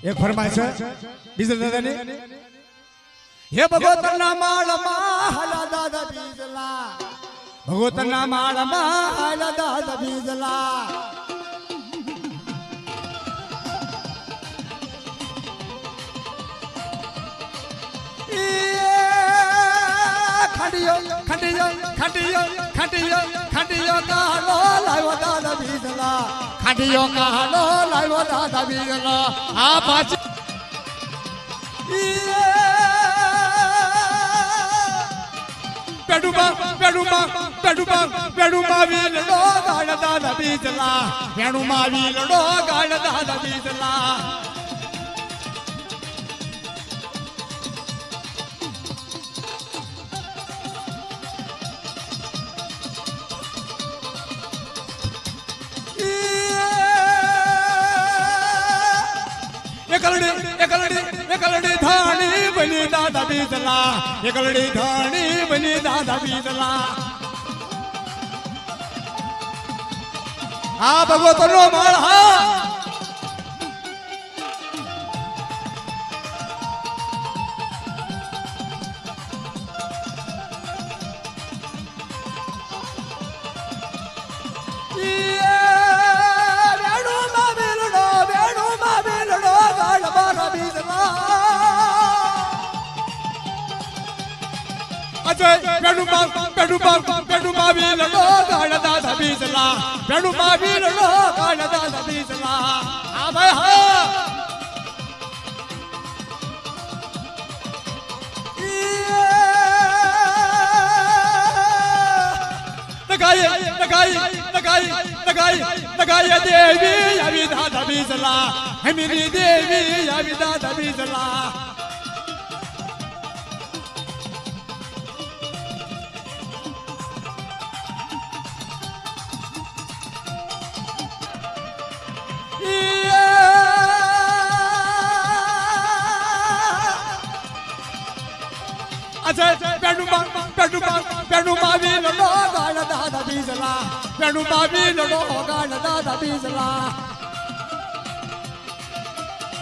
એક ફરમાઈશ બીજા દાદાની હે ભગવતના માળમાં હાલા દાદા બીજલા ભગવતના માળમાં હાલા દાદા બીજલા ખંડિયો ખંડિયો ખંડિયો ખંડિયો ખંડિયો કાલો લાવ્યો દાદા બીજલા ખંડિયો કાલો લાવ્યો દાદા બીજલા આ પાછી પેડુમા પેડુમા પેડુમા પેડુમા વીલડો ગાળ દાદા બીજલા પેડુમા વીલડો ગાળ દાદા બીજલા એકલડી ધાણી બની દાદા બીજલા એકલડી ધાણી બની દાદા બીજલા આ ભગવતનો માળ હા પેડુમા વીલડો ગાળ દાદા બીજલા પેડુમા વીલડો ગાળ દાદા બીજલા હા ભાઈ હા નગાય દેવી આવી દાદા બીજલા હમીરી દેવી આવી દાદા બીજલા પેડુમા વીલડો ગાળ દાદા બીજલા પેડુમા વીલડો ગાળ દાદા બીજલા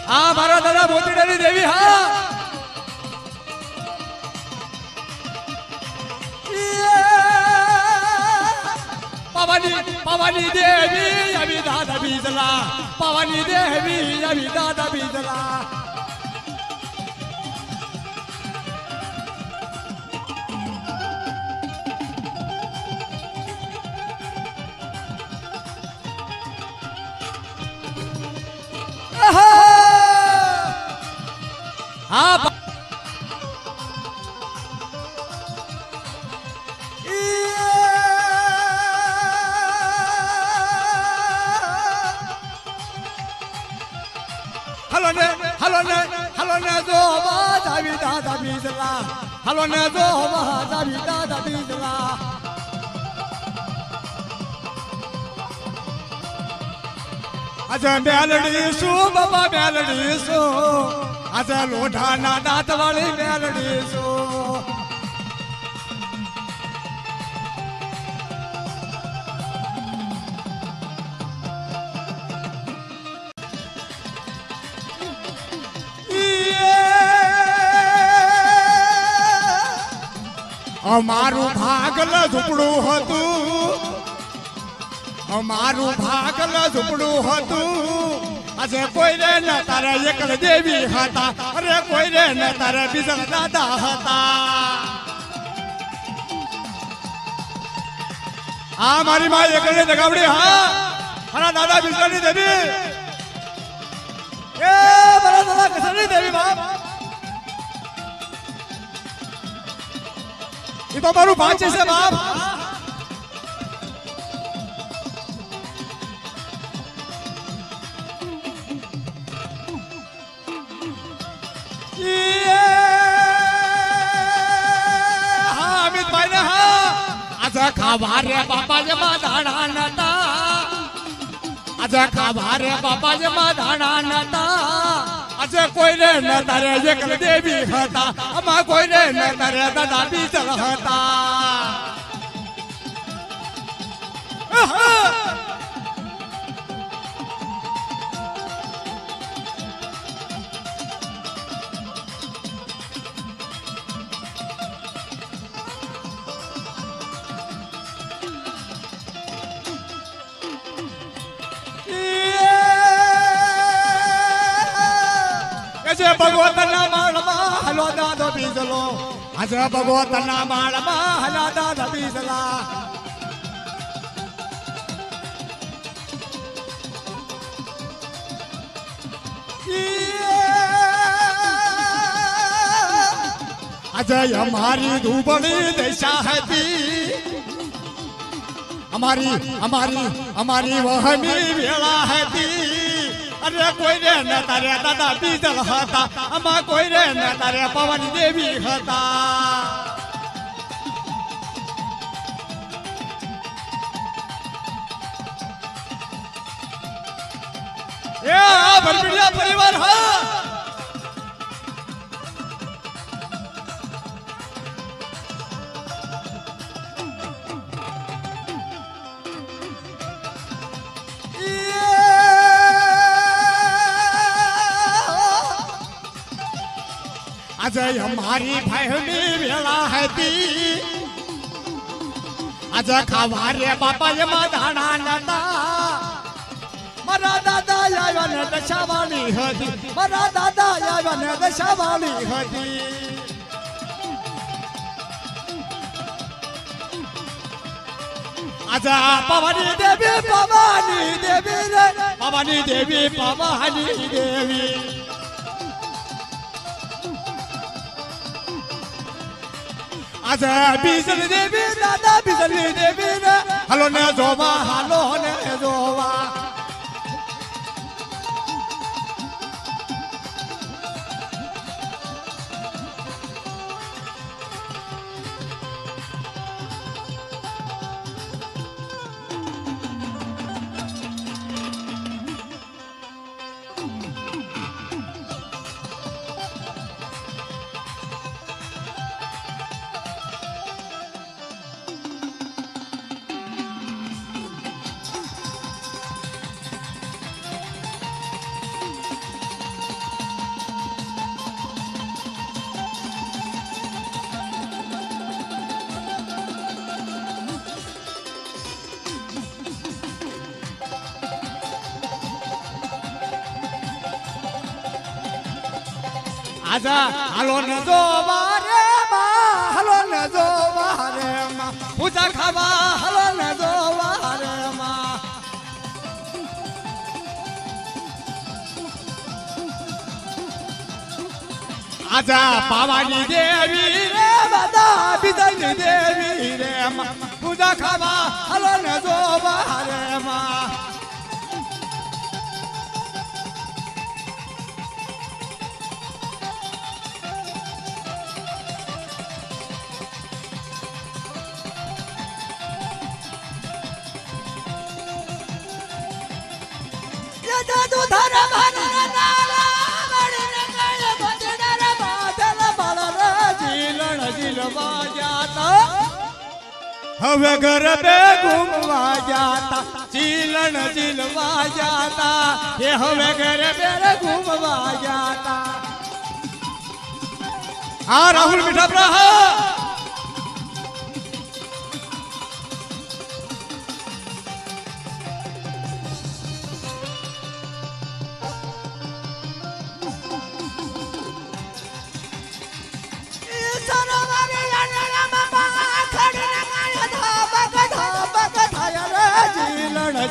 હા મારા દાદા મોતીડાની દેવી હા પવાની દેવી આવી દાદા બીજલા પવાની દેવી આવી દાદા બીજલા હલો ને જો આવી દાદા બીજલા હલો ને જો આવી દાદા બીજલા આજે મેલડી શું બાબા મેલડી શું આજે લોઢાના દાંત વાળી મેલડી શું અમારું ભાગલ ઝૂપડું હતું અમારું ભાગલ ઝૂપડું હતું આજે કોઈ રે ન તારે એકલ દેવી હતા અરે કોઈ રે ન તારે બીજા દાદા હતા આ મારી માં એકલ જગાવડી હા મારા દાદા બીજાની દેવી એ મારા દાદા કસરની દેવી બાપ ये तो मारू भांचे से बाप हाँ अमित भाई ने हाँ आजा खावा रे बापा जे माधाना नता आजा खावा रे बापा जे माधाना नता આજે કોઈ રે ન તારે એકલ દેવી હતા આમાં કોઈ રે ન તારે દાદા બીજલ હતા જે ભગવતના માળમાં હલો દાદો બીજલો આજે ભગવતના માળમાં હલા દાદા બીજલા આજે અમારી ધૂબળી દશા હતી અમારી વહમી વેળા હતી અરે કોઈ રે ન તારે દાદા બીજલ હતા આમાં કોઈ રે ન તારે પવન દેવી હતા એ આ ભરભીડિયા પરિવાર હા આજે અમારી ભાઈની વેળા હતી આજે ખાવા રે બાપા એમાં દાણા નતા મારા દાદા આવ્યા ને દશાવાળી હતી મારા દાદા આવ્યા ને દશાવાળી હતી આજે પવાની દેવી રે પવાની દેવી આજે બીજલ દેવી દાદા બીજલ દેવી રે હાલો ને જોવા આજા હાલો ને જોવા રે માં હાલો ને જોવા રે માં પૂજા ખાવા હાલો ને જોવા રે માં આજા પાવાની દેવી રે દાદા બીજલની દેવી રે માં પૂજા ખાવા હાલો ને જોવા રે માં જાદુ ધરા ભાનરા નાલા મણીને કળે ભજડરા બાદલ બળરા જીલવા જાતા હવે ઘર બે ઘૂમવા જાતા જીલવા જાતા એ હવે ઘર બે ઘૂમવા જાતા હા રાહુલ મીઠાપરા હા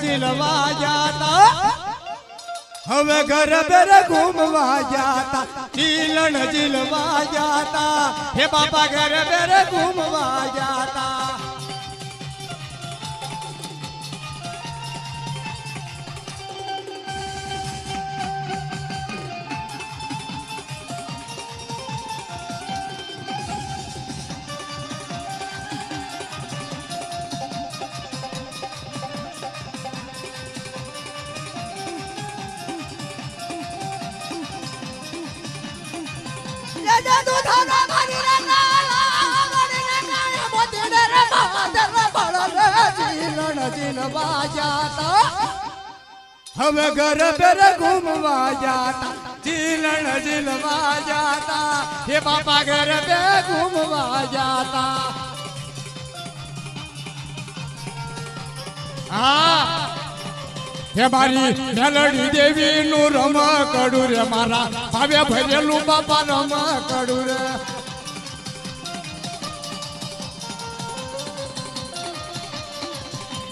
જીલવા જાતા હવે ઘર બેર ઘૂમવા જાતા જીલવા જાતા હે બાપા ઘર બેર ઘૂમવા જાતા જાદુ ધરા ભાનરા નાલા મણીને કળે ભજડરા બાદલ બળરા જીલવા જાતા હવે ઘર બેર ઘૂમવા જાતા જીલવા જાતા હે બાપા ઘર બે ઘૂમવા જાતા હા હે મારી મેલડી દેવી નું રમકડું રે મારા ભાવે ભરેલું બાપા રમકડું રે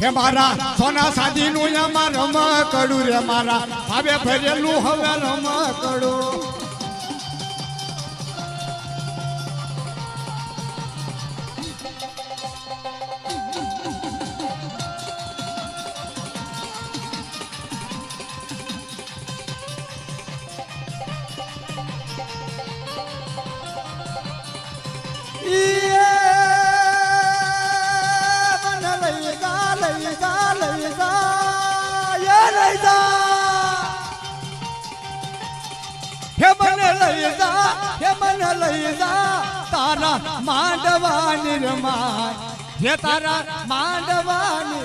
હે મારા સોના સાદી નું એમાં રમકડું રે મારા ભાવે ભરેલું હવે રમકડું હે મને લઈ જા તારા માંડવાની રમાય હે તારા માંડવાની